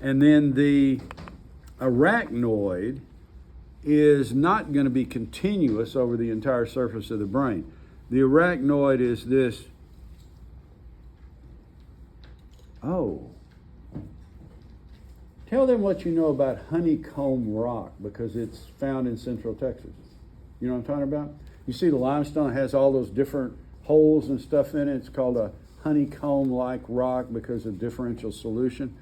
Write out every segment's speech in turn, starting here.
And then the arachnoid is not going to be continuous over the entire surface of the brain. The arachnoid is this, tell them what you know about Honeycomb Rock, because it's found in Central Texas. You know what I'm talking about? You see the limestone has all those different holes and stuff in it. It's called a honeycomb-like rock because of differential solution.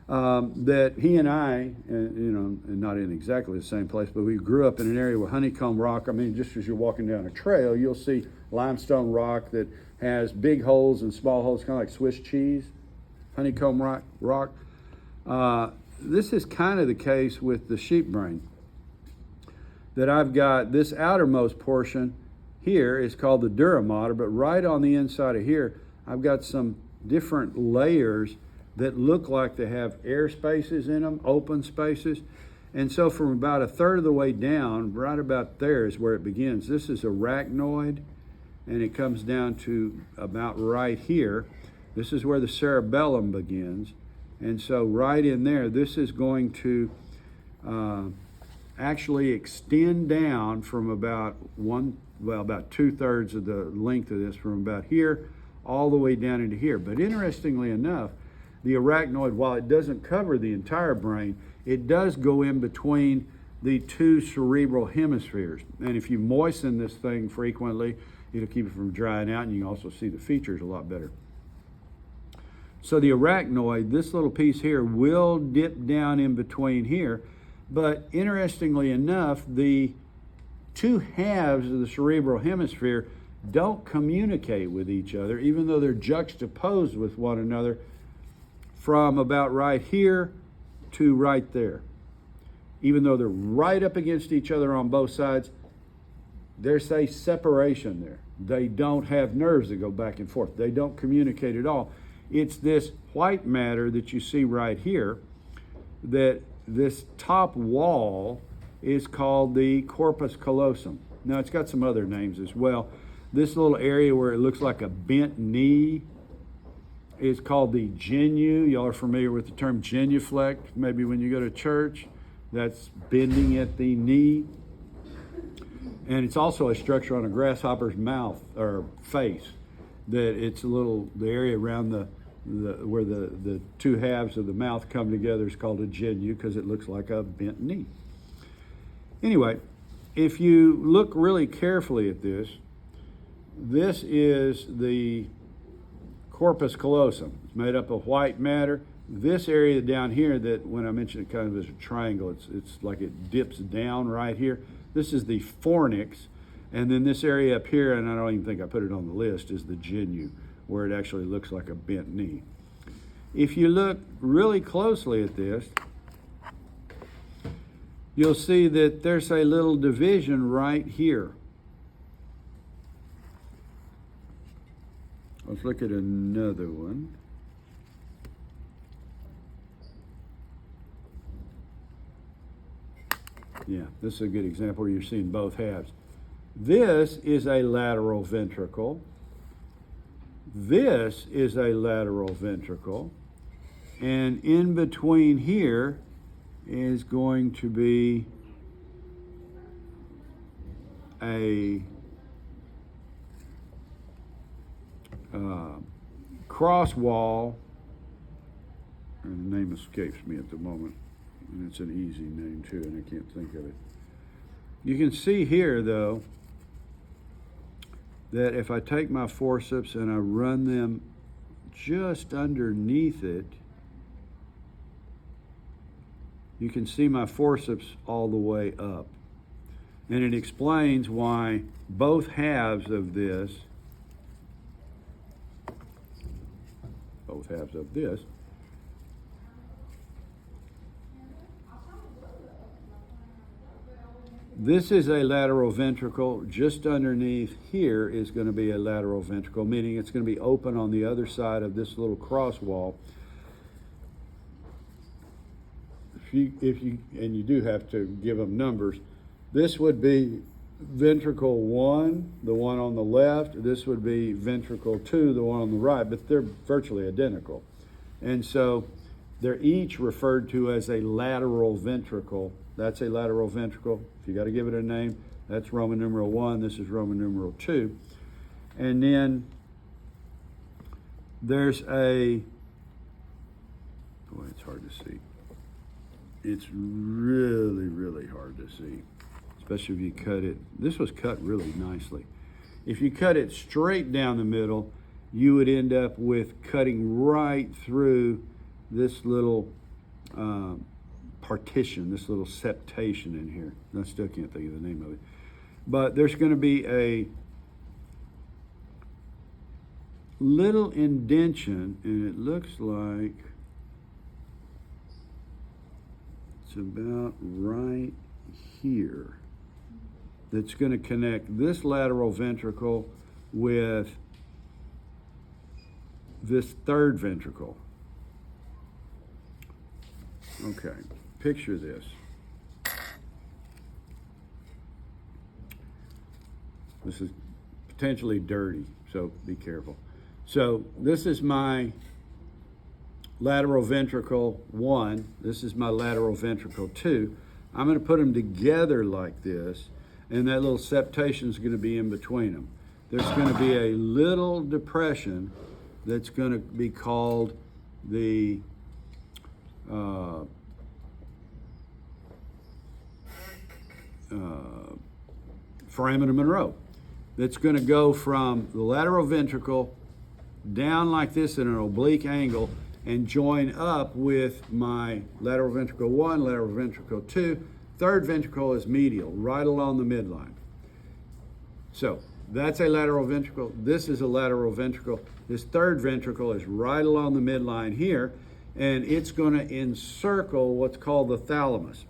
That he and I, and not in exactly the same place, but we grew up in an area where honeycomb rock, I mean, just as you're walking down a trail, you'll see limestone rock that has big holes and small holes, kind of like Swiss cheese, honeycomb rock. This is kind of the case with the sheep brain. That I've got this outermost portion here is called the dura mater, but right on the inside of here, I've got some different layers that look like they have air spaces in them, open spaces. And so from about a third of the way down, right about there is where it begins. This is arachnoid, and it comes down to about right here. This is where the cerebellum begins. And so right in there, this is going to actually extend down from about about 2/3 of the length of this, from about here all the way down into here. But interestingly enough, the arachnoid, while it doesn't cover the entire brain, it does go in between the two cerebral hemispheres. And if you moisten this thing frequently, it'll keep it from drying out, and you can also see the features a lot better. So the arachnoid, this little piece here, will dip down in between here. But interestingly enough, the two halves of the cerebral hemisphere don't communicate with each other, even though they're juxtaposed with one another from about right here to right there. Even though they're right up against each other on both sides, there's a separation there. They don't have nerves that go back and forth. They don't communicate at all. It's this white matter that you see right here, that this top wall is called the corpus callosum. Now, it's got some other names as well. This little area where it looks like a bent knee is called the genu. Y'all are familiar with the term genuflect. Maybe when you go to church, that's bending at the knee. And it's also a structure on a grasshopper's mouth or face, that it's the area around where the two halves of the mouth come together is called a genu, because it looks like a bent knee. Anyway, if you look really carefully at this, this is the corpus callosum. It's made up of white matter. This area down here, that when I mentioned it kind of as a triangle, it's like it dips down right here. This is the fornix. And then this area up here, and I don't even think I put it on the list, is the genu, where it actually looks like a bent knee. If you look really closely at this, you'll see that there's a little division right here. Let's look at another one. Yeah, this is a good example where you're seeing both halves. This is a lateral ventricle. This is a lateral ventricle. And in between here is going to be a cross wall, and the name escapes me at the moment, and it's an easy name too, and I can't think of it. You can see here, though, that if I take my forceps and I run them just underneath it, you can see my forceps all the way up. And it explains why both halves of this, this is a lateral ventricle. Just underneath here is going to be a lateral ventricle, meaning it's going to be open on the other side of this little cross wall. And you do have to give them numbers. This would be ventricle 1, the one on the left. This would be ventricle 2, the one on the right, but they're virtually identical. And so They're each referred to as a lateral ventricle. That's a lateral ventricle. If you got to give it a name, that's Roman numeral 1. This is Roman numeral 2. And then there's boy, it's hard to see. It's really, really hard to see, especially if you cut it. This was cut really nicely. If you cut it straight down the middle, you would end up with cutting right through this little partition, this little septation in here. I still can't think of the name of it. But there's going to be a little indentation, and it looks like it's about right here, that's going to connect this lateral ventricle with this third ventricle. Okay, picture this. This is potentially dirty, so be careful. So this is my lateral ventricle 1. This is my lateral ventricle 2. I'm going to put them together like this, and that little septation is going to be in between them. There's going to be a little depression that's going to be called the foramen Monro. That's going to go from the lateral ventricle down like this in an oblique angle and join up with my lateral ventricle 1, lateral ventricle 2. Third ventricle is medial, right along the midline. So that's a lateral ventricle. This is a lateral ventricle. This third ventricle is right along the midline here, and it's going to encircle what's called the thalamus.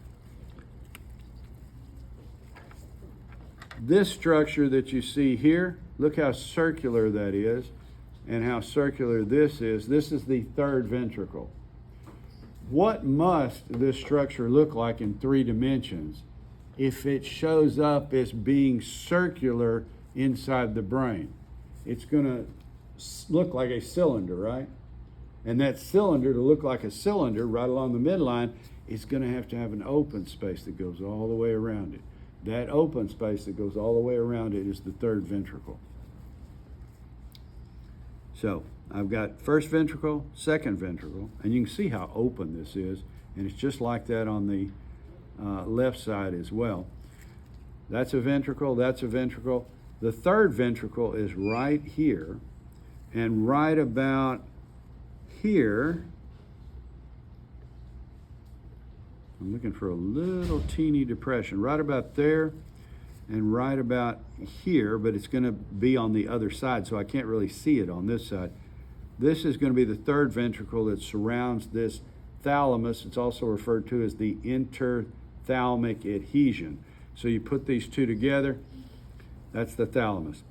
This structure that you see here, look how circular that is and how circular this is. This is the third ventricle. What must this structure look like in 3 dimensions if it shows up as being circular inside the brain? It's going to look like a cylinder, right? And that cylinder, to look like a cylinder right along the midline, is going to have an open space that goes all the way around it. That open space that goes all the way around it is the third ventricle. So I've got first ventricle, second ventricle, and you can see how open this is, and it's just like that on the left side as well. That's a ventricle, that's a ventricle. The third ventricle is right here, and right about here, I'm looking for a little teeny depression, right about there and right about here, but it's going to be on the other side, so I can't really see it on this side. This is going to be the third ventricle that surrounds this thalamus. It's also referred to as the interthalamic adhesion. So you put these two together, that's the thalamus.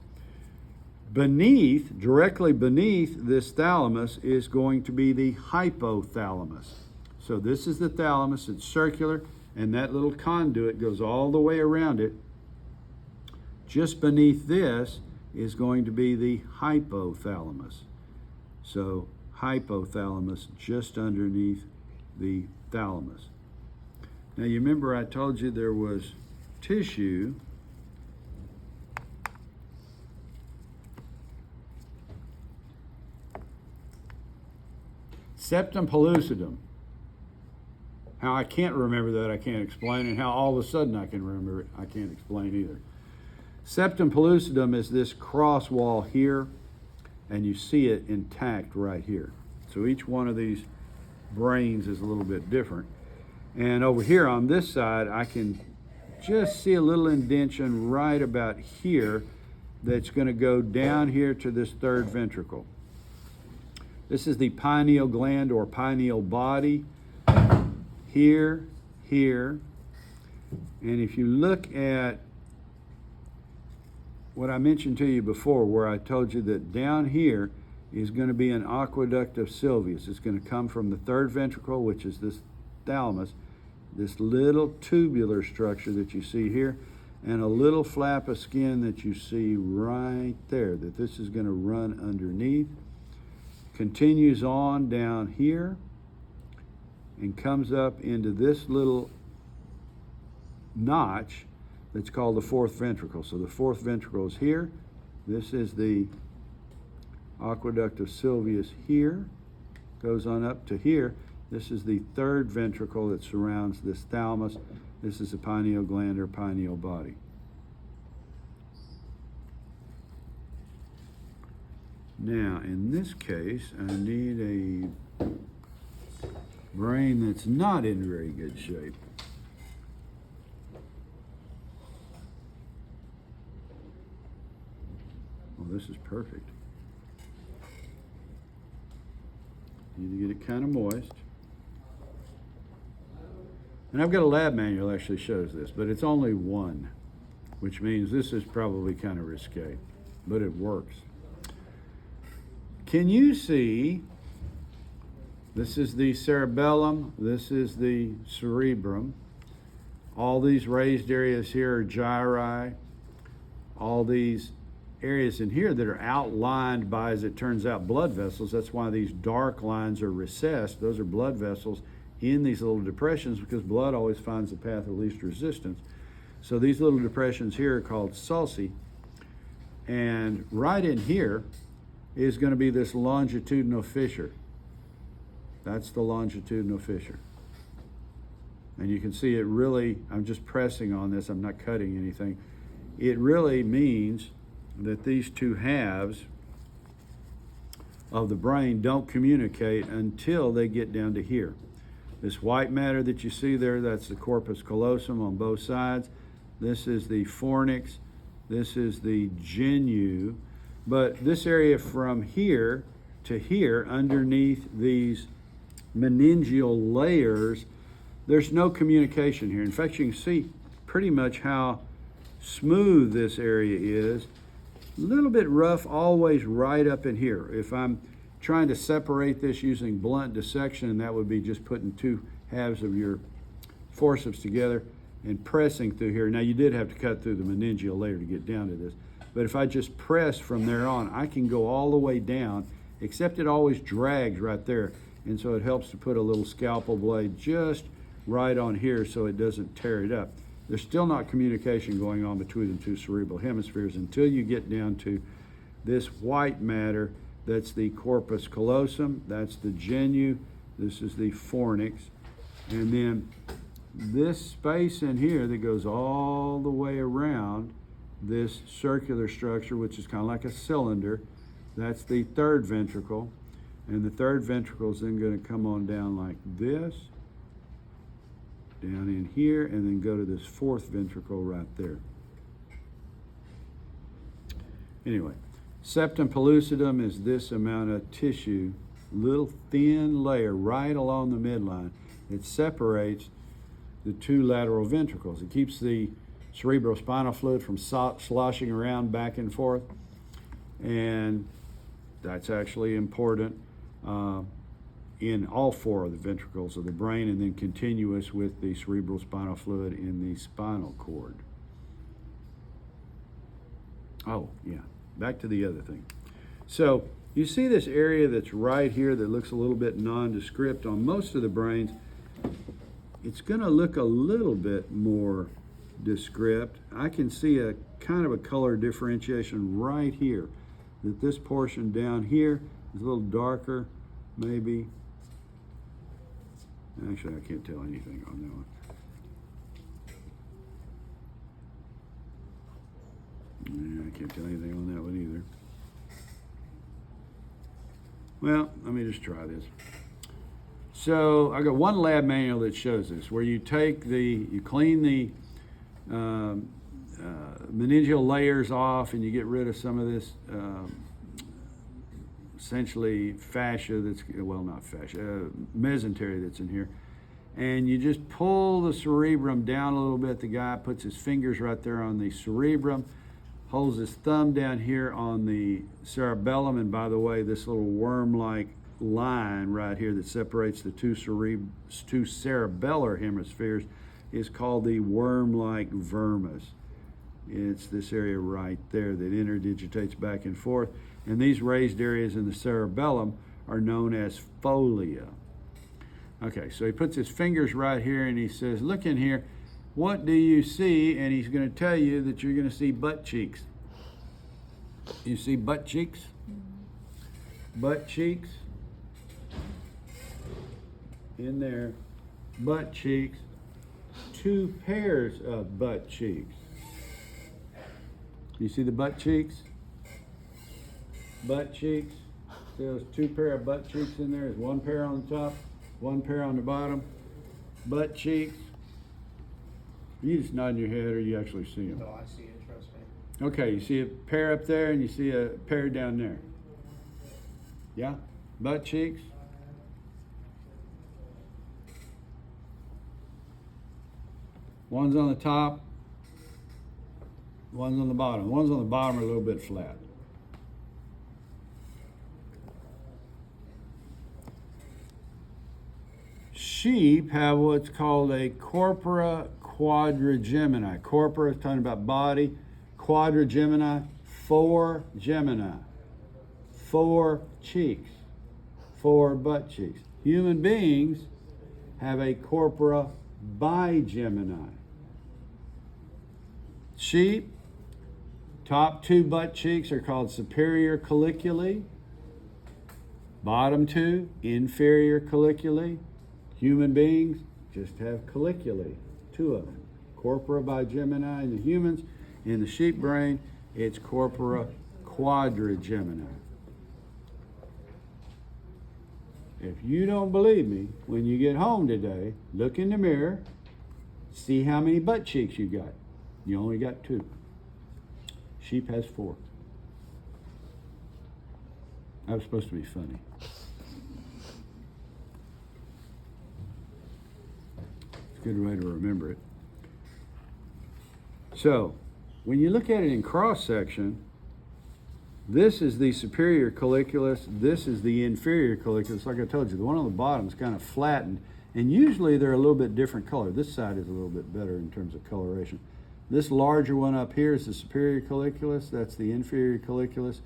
Beneath, directly beneath this thalamus, is going to be the hypothalamus. So this is the thalamus, it's circular, and that little conduit goes all the way around it. Just beneath this is going to be the hypothalamus. So hypothalamus just underneath the thalamus. Now you remember I told you there was tissue septum pellucidum. How I can't remember that, I can't explain, and how all of a sudden I can remember it, I can't explain either. Septum pellucidum is this cross wall here, and you see it intact right here. So each one of these brains is a little bit different. And over here on this side, I can just see a little indentation right about here that's going to go down here to this third ventricle. This is the pineal gland or pineal body. Here, here, and if you look at what I mentioned to you before, where I told you that down here is going to be an aqueduct of Sylvius. It's going to come from the third ventricle, which is this thalamus, this little tubular structure that you see here, and a little flap of skin that you see right there, that this is going to run underneath. Continues on down here, and comes up into this little notch that's called the fourth ventricle. So the fourth ventricle is here. This is the aqueduct of Sylvius here, goes on up to here. This is the third ventricle that surrounds this thalamus. This is the pineal gland or pineal body. Now, in this case, I need a brain that's not in very good shape. Well, this is perfect. Need to get it kind of moist. And I've got a lab manual that actually shows this, but it's only one, which means this is probably kind of risque, but it works. Can you see, this is the cerebellum, this is the cerebrum. All these raised areas here are gyri. All these areas in here that are outlined by, as it turns out, blood vessels. That's why these dark lines are recessed. Those are blood vessels in these little depressions, because blood always finds the path of least resistance. So these little depressions here are called sulci. And right in here is going to be this longitudinal fissure. That's the longitudinal fissure. And you can see it really, I'm just pressing on this, I'm not cutting anything. It really means that these two halves of the brain don't communicate until they get down to here. This white matter that you see there, that's the corpus callosum on both sides. This is the fornix. This is the genu. But this area from here to here, underneath these meningeal layers, there's no communication here. In fact, you can see pretty much how smooth this area is. A little bit rough, always right up in here. If I'm trying to separate this using blunt dissection, that would be just putting two halves of your forceps together and pressing through here. Now, you did have to cut through the meningeal layer to get down to this, but if I just press from there on, I can go all the way down, except it always drags right there, and so it helps to put a little scalpel blade just right on here so it doesn't tear it up. There's still not communication going on between the two cerebral hemispheres until you get down to this white matter. That's the corpus callosum, that's the genu, this is the fornix, and then this space in here that goes all the way around this circular structure, which is kind of like a cylinder, that's the third ventricle, and the third ventricle is then going to come on down like this, down in here, and then go to this fourth ventricle right there. Anyway, septum pellucidum is this amount of tissue, little thin layer right along the midline. It separates the two lateral ventricles. It keeps the cerebrospinal fluid from sloshing around back and forth, and that's actually important in all four of the ventricles of the brain, and then continuous with the cerebrospinal fluid in the spinal cord. Oh, yeah. Back to the other thing. So you see this area that's right here that looks a little bit nondescript on most of the brains. It's going to look a little bit more descript. I can see a kind of a color differentiation right here, that this portion down here is a little darker, maybe. Actually, I can't tell anything on that one. Yeah, I can't tell anything on that one either. Well, let me just try this. So I got one lab manual that shows this, where you clean the meningeal layers off, and you get rid of some of this essentially fascia that's, well, not fascia, mesentery that's in here. And you just pull the cerebrum down a little bit. The guy puts his fingers right there on the cerebrum, holds his thumb down here on the cerebellum, and by the way, this little worm-like line right here that separates the two cerebellar hemispheres is called the worm-like vermis. It's this area right there that interdigitates back and forth, and these raised areas in the cerebellum are known as folia. Okay, so he puts his fingers right here and he says, look in here, what do you see? And he's going to tell you that you're going to see butt cheeks. You see butt cheeks? Butt cheeks. In there, butt cheeks. 2 pairs of butt cheeks. You see the butt cheeks? Butt cheeks. See those 2 pair of butt cheeks in there? There's 1 pair on the top, 1 pair on the bottom. Butt cheeks. You just nod your head, or you actually see them? No, I see it, trust me. Okay, you see a pair up there and you see a pair down there. Yeah? Butt cheeks. One's on the top, one's on the bottom. The ones on the bottom are a little bit flat. Sheep have what's called a corpora quadrigemini. Corpora is talking about body. Quadrigemini, 4 gemini. 4 cheeks. 4 butt cheeks. Human beings have a corpora bigemini. Sheep, top 2 butt cheeks are called superior colliculi. Bottom 2, inferior colliculi. Human beings just have colliculi, 2 of them. Corpora bigemini in the humans. In the sheep brain, it's corpora quadrigemini. If you don't believe me, when you get home today, look in the mirror, see how many butt cheeks you got. You only got 2. Sheep has 4. That was supposed to be funny. It's a good way to remember it. So, when you look at it in cross section, this is the superior colliculus, this is the inferior colliculus. Like I told you, the one on the bottom is kind of flattened, and usually they're a little bit different color. This side is a little bit better in terms of coloration. This larger one up here is the superior colliculus, that's the inferior colliculus.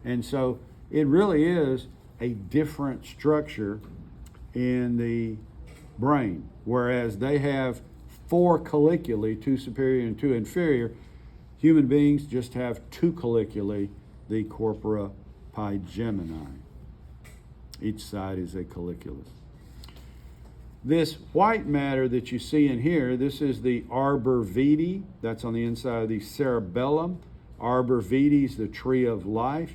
And so it really is a different structure in the brain, whereas they have 4 colliculi, 2 superior and 2 inferior. Human beings just have 2 colliculi, the corpora bigemini. Each side is a colliculus. This white matter that you see in here, this is the arbor vitae. That's on the inside of the cerebellum. Arbor vitae is the tree of life.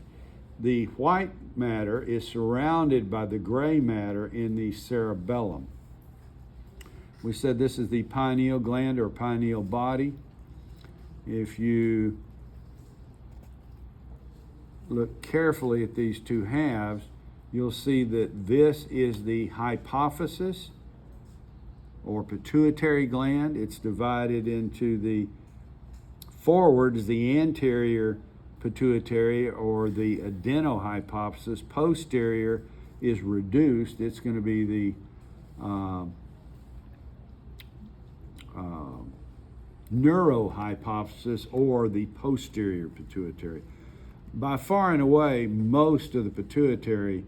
The white matter is surrounded by the gray matter in the cerebellum. We said this is the pineal gland or pineal body. If you look carefully at these 2 halves, you'll see that this is the hypophysis or pituitary gland. It's divided into the forward is the anterior pituitary or the adenohypophysis. Posterior is reduced. It's going to be the neurohypophysis or the posterior pituitary. By far and away, most of the pituitary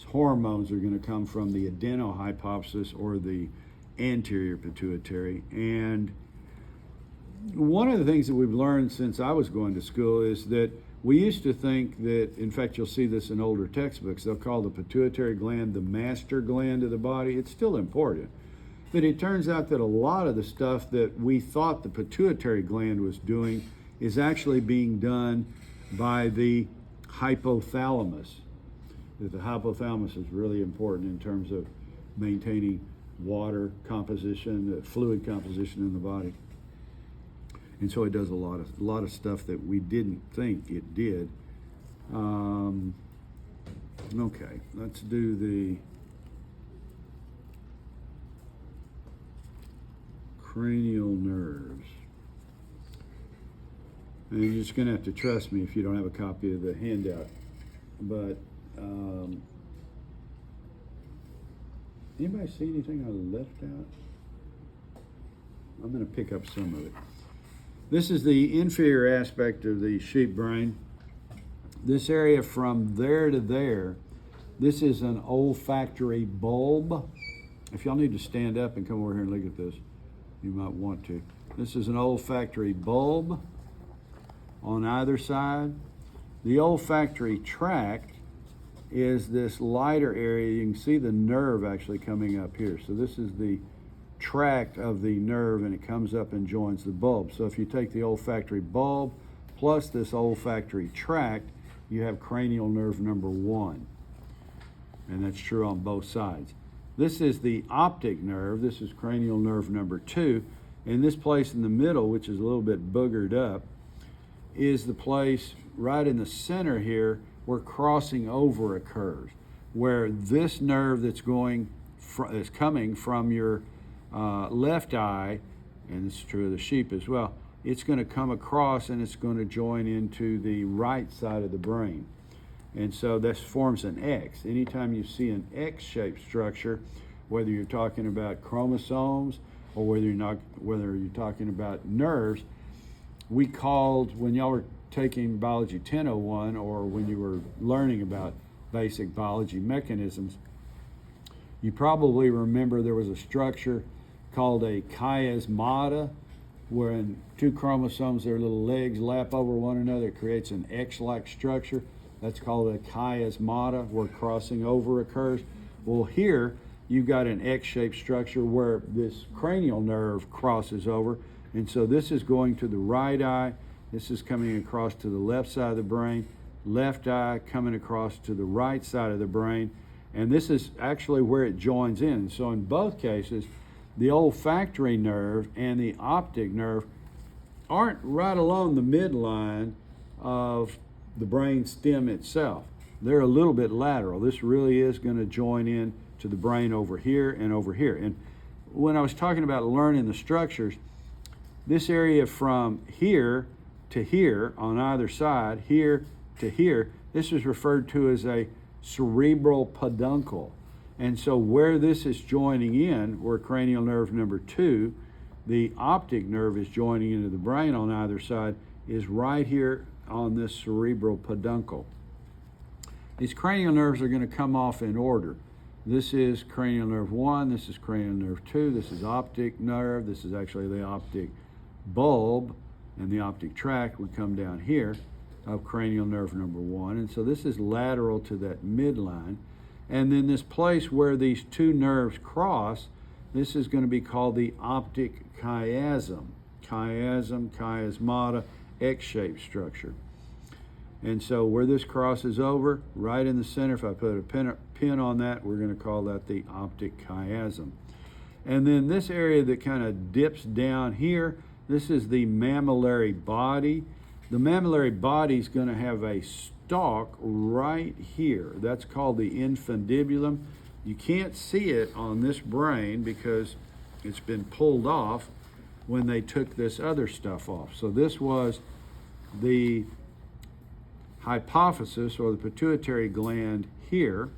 hormones are going to come from the adenohypophysis or the anterior pituitary. And one of the things that we've learned since I was going to school is that we used to think that, in fact, you'll see this in older textbooks, they'll call the pituitary gland the master gland of the body. It's still important. But it turns out that a lot of the stuff that we thought the pituitary gland was doing is actually being done by the hypothalamus. That the hypothalamus is really important in terms of maintaining water composition, fluid composition in the body. And so it does a lot of stuff that we didn't think it did. Okay, let's do the cranial nerves. And you're just going to have to trust me if you don't have a copy of the handout. But anybody see anything I left out? I'm going to pick up some of it. This is the inferior aspect of the sheep brain. This area from there to there, this is an olfactory bulb. If y'all need to stand up and come over here and look at this, you might want to. This is an olfactory bulb on either side. The olfactory tract is this lighter area. You can see the nerve actually coming up here. So this is the tract of the nerve, and it comes up and joins the bulb. So if you take the olfactory bulb plus this olfactory tract, you have cranial nerve number 1. And that's true on both sides. This is the optic nerve. This is cranial nerve number 2. And this place in the middle, which is a little bit boogered up, is the place right in the center here where crossing over occurs, where this nerve that's is coming from your left eye, and it's true of the sheep as well, it's going to come across and it's going to join into the right side of the brain. And so this forms an X. Anytime you see an X-shaped structure, whether you're talking about chromosomes or whether you're talking about nerves, we called, when y'all were taking Biology 1001 or when you were learning about basic biology mechanisms, you probably remember there was a structure called a chiasmata, wherein 2 chromosomes, their little legs lap over one another. It creates an X-like structure. That's called a chiasmata, where crossing over occurs. Well, here you've got an X-shaped structure where this cranial nerve crosses over. And so this is going to the right eye. This is coming across to the left side of the brain. Left eye coming across to the right side of the brain. And this is actually where it joins in. So in both cases, the olfactory nerve and the optic nerve aren't right along the midline of the brain stem itself. They're a little bit lateral. This really is going to join in to the brain over here and over here. And when I was talking about learning the structures, this area from here to here on either side, here to here, this is referred to as a cerebral peduncle. And so where this is joining in, where cranial nerve number 2, the optic nerve is joining into the brain on either side, is right here on this cerebral peduncle. These cranial nerves are going to come off in order. This is cranial nerve 1, this is cranial nerve 2, this is optic nerve, this is actually the optic bulb, and the optic tract would come down here of cranial nerve number 1. And so this is lateral to that midline. And then this place where these 2 nerves cross, this is going to be called the optic chiasm. Chiasm, chiasmata, X-shaped structure. And so where this crosses over, right in the center, if I put a pin on that, we're going to call that the optic chiasm. And then this area that kind of dips down here, this is the mammillary body. The mammillary body is going to have a stalk right here. That's called the infundibulum. You can't see it on this brain because it's been pulled off when they took this other stuff off. So this was the hypophysis, or the pituitary gland here.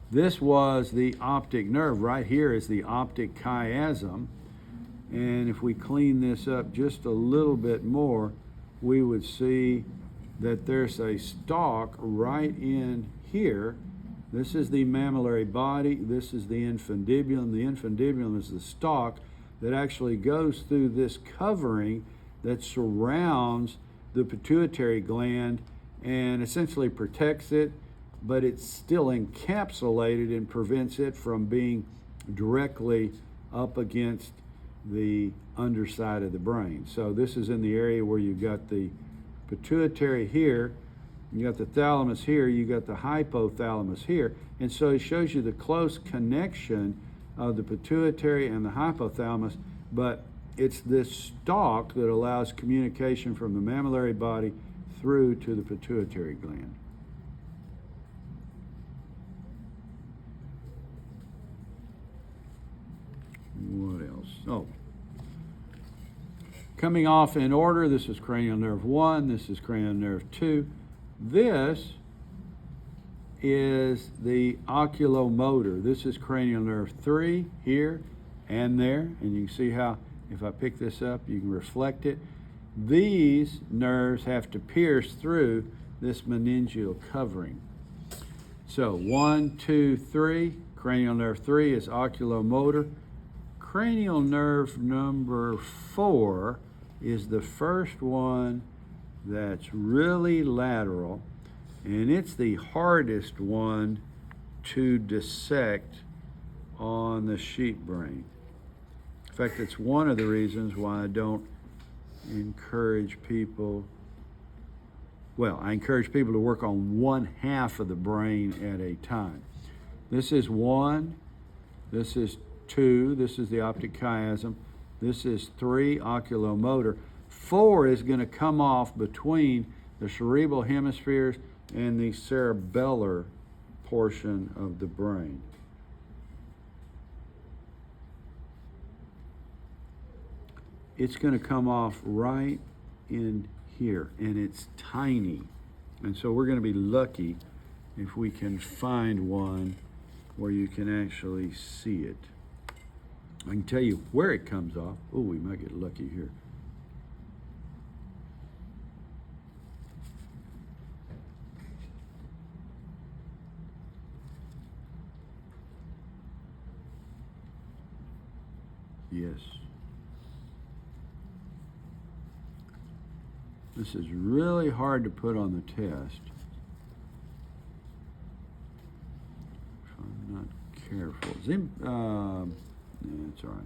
This was the optic nerve. Right here is the optic chiasm. And if we clean this up just a little bit more, we would see that there's a stalk right in here. This is the mammillary body. This is the infundibulum. The infundibulum is the stalk that actually goes through this covering that surrounds the pituitary gland and essentially protects it, but it's still encapsulated and prevents it from being directly up against the underside of the brain. So this is in the area where you've got the pituitary here, you got the thalamus here, you got the hypothalamus here, and so it shows you the close connection of the pituitary and the hypothalamus, but it's this stalk that allows communication from the mammillary body through to the pituitary gland. What else? Oh. Coming off in order, this is cranial nerve 1, this is cranial nerve 2. This is the oculomotor. This is cranial nerve 3 here and there, and you can see how if I pick this up, you can reflect it. These nerves have to pierce through this meningeal covering. So 1, 2, 3, Cranial nerve 3 is oculomotor. Cranial nerve number 4 is the first one that's really lateral, and it's the hardest one to dissect on the sheep brain. In fact, it's one of the reasons why I don't encourage people. Well, I encourage people to work on one half of the brain at a time. This is 1, this is 2, this is the optic chiasm, this is 3, oculomotor. 4 is going to come off between the cerebral hemispheres and the cerebellar portion of the brain. It's going to come off right in here, and it's tiny. And so we're going to be lucky if we can find one where you can actually see it. I can tell you where it comes off. Oh, we might get lucky here. Yes. This is really hard to put on the test if I'm not careful. Yeah, it's all right.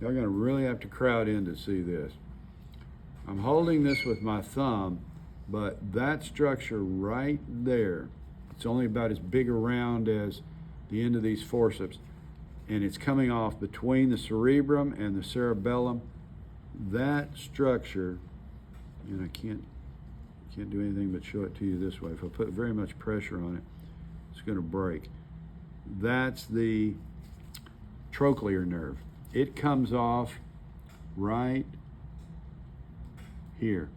Y'all gonna really have to crowd in to see this. I'm holding this with my thumb, but that structure right there, it's only about as big around as the end of these forceps, and it's coming off between the cerebrum and the cerebellum. That structure, and I can't do anything but show it to you this way. If I put very much pressure on it, it's going to break. That's the trochlear nerve. It comes off right here,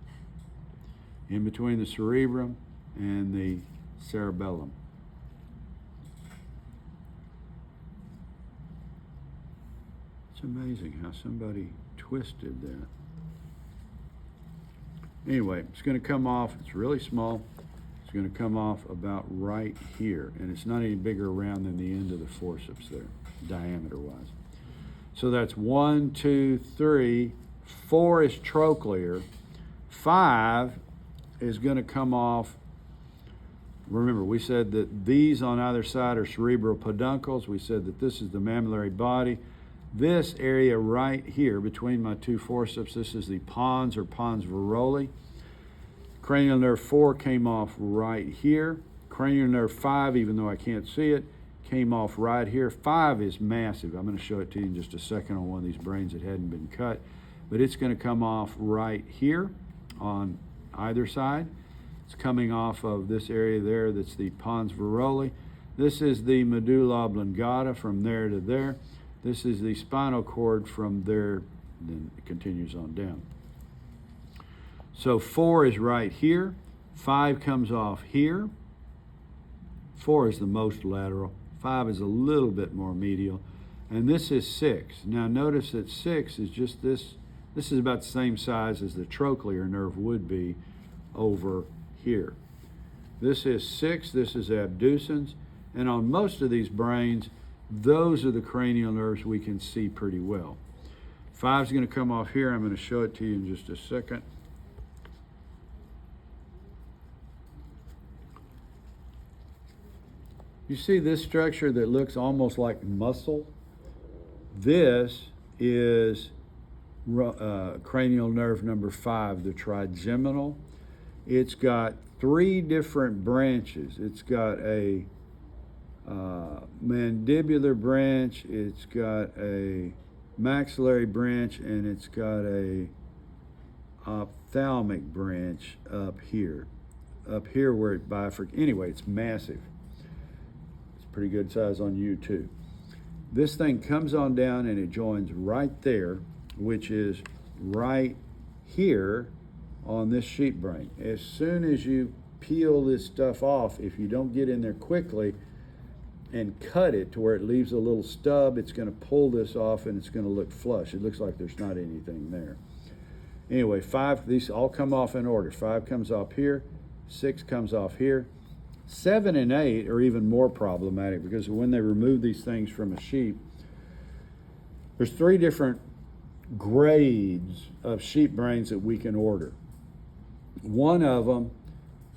in between the cerebrum and the cerebellum. It's amazing how somebody twisted that. Anyway, it's going to come off, it's really small. It's going to come off about right here, and it's not any bigger around than the end of the forceps there, diameter-wise. So that's 1, 2, 3, 4 is trochlear, 5 is going to come off. Remember, we said that these on either side are cerebral peduncles. We said that this is the mammillary body. This area right here between my two forceps, this is the pons or pons varoli. Cranial nerve 4 came off right here. Cranial nerve 5, even though I can't see it, came off right here. 5 is massive. I'm going to show it to you in just a second on one of these brains that hadn't been cut. But it's going to come off right here on either side. It's coming off of this area there that's the pons varoli. This is the medulla oblongata from there to there. This is the spinal cord from there, then it continues on down. So 4 is right here. 5 comes off here. 4 is the most lateral. 5 is a little bit more medial. And this is 6. Now notice that 6 is just this. This is about the same size as the trochlear nerve would be over here. This is 6. This is abducens. And on most of these brains, those are the cranial nerves we can see pretty well. 5 is going to come off here. I'm going to show it to you in just a second. You see this structure that looks almost like muscle? This is cranial nerve number 5, the trigeminal. It's got 3 different branches. It's got a mandibular branch, it's got a maxillary branch, and it's got a ophthalmic branch up here where it bifurcates. Anyway, it's massive. It's pretty good size on you too. This thing comes on down and it joins right there, which is right here on this sheep brain. As soon as you peel this stuff off, if you don't get in there quickly and cut it to where it leaves a little stub, it's going to pull this off and it's going to look flush. It looks like there's not anything there. Anyway, 5, these all come off in order. 5 comes off here, 6 comes off here. 7 and 8 are even more problematic because when they remove these things from a sheep, there's 3 different grades of sheep brains that we can order. One of them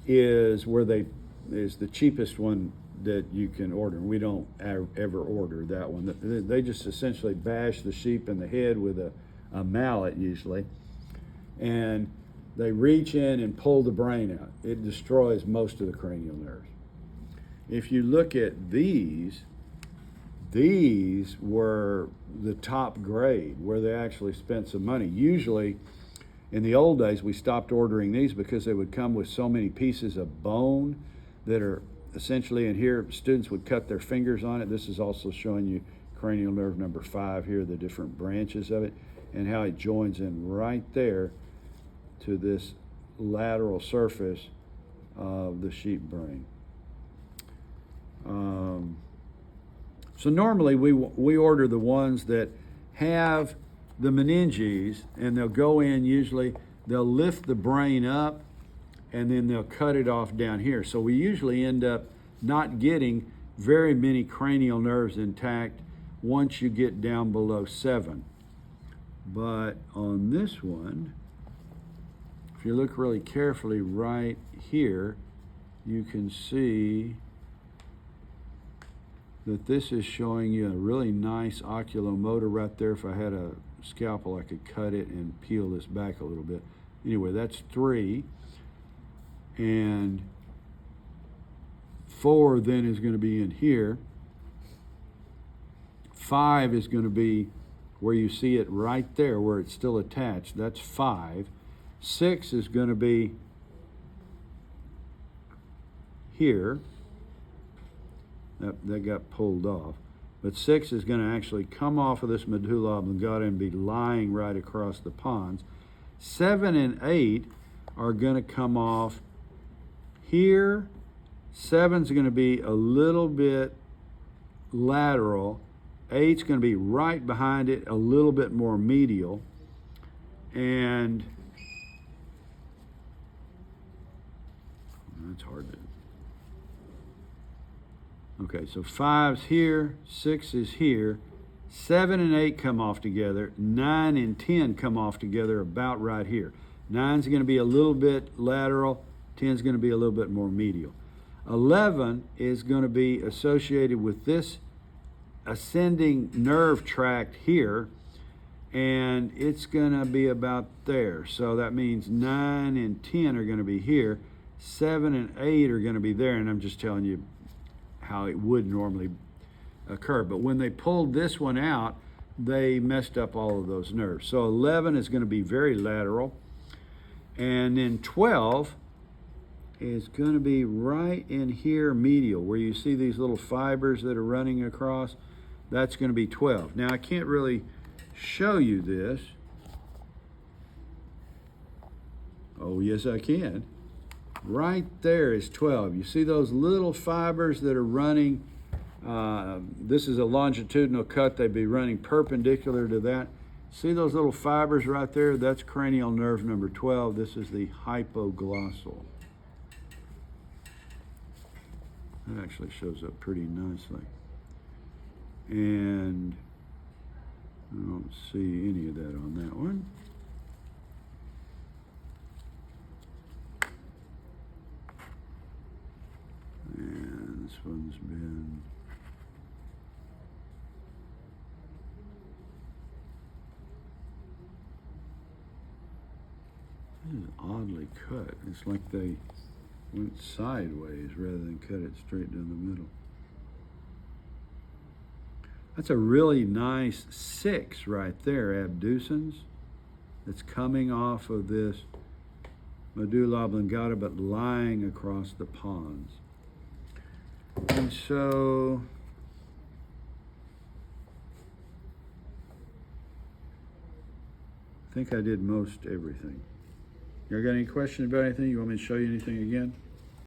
is the cheapest one that you can order. We don't ever order that one. They just essentially bash the sheep in the head with a mallet usually, and they reach in and pull the brain out. It destroys most of the cranial nerves. If you look at these were the top grade where they actually spent some money. Usually, in the old days, we stopped ordering these because they would come with so many pieces of bone that are essentially in here. Students would cut their fingers on it. This is also showing you cranial nerve number 5 here, the different branches of it, and how it joins in right there to this lateral surface of the sheep brain. So normally we order the ones that have the meninges, and they'll go in, usually they'll lift the brain up and then they'll cut it off down here. So we usually end up not getting very many cranial nerves intact once you get down below 7. But on this one, if you look really carefully right here, you can see that this is showing you a really nice oculomotor right there. If I had a scalpel, I could cut it and peel this back a little bit. Anyway, that's 3. And 4 then is going to be in here. 5 is going to be where you see it right there, where it's still attached. That's 5. 6 is going to be here. That got pulled off. But 6 is going to actually come off of this medulla oblongata and be lying right across the pons. 7 and 8 are going to come off here. 7's going to be a little bit lateral. 8's going to be right behind it, a little bit more medial. And that's hard to... Okay, so 5's here, 6 is here, 7 and 8 come off together, 9 and 10 come off together about right here. 9's going to be a little bit lateral, 10's going to be a little bit more medial. 11 is going to be associated with this ascending nerve tract here, and it's going to be about there. So that means 9 and 10 are going to be here, 7 and 8 are going to be there, and I'm just telling you how it would normally occur. But when they pulled this one out, they messed up all of those nerves. So 11 is going to be very lateral. And then 12 is going to be right in here medial, where you see these little fibers that are running across. That's going to be 12. Now, I can't really show you this. Oh, yes, I can. Right there is 12. You see those little fibers that are running? This is a longitudinal cut. They'd be running perpendicular to that. See those little fibers right there? That's cranial nerve number 12. This is the hypoglossal. That actually shows up pretty nicely. And I don't see any of that on that one. And this one's been... This is oddly cut. It's like they went sideways rather than cut it straight down the middle. That's a really nice 6 right there, abducens. It's coming off of this medulla oblongata, but lying across the pons. And so I think I did most everything. You got any questions about anything? You want me to show you anything again?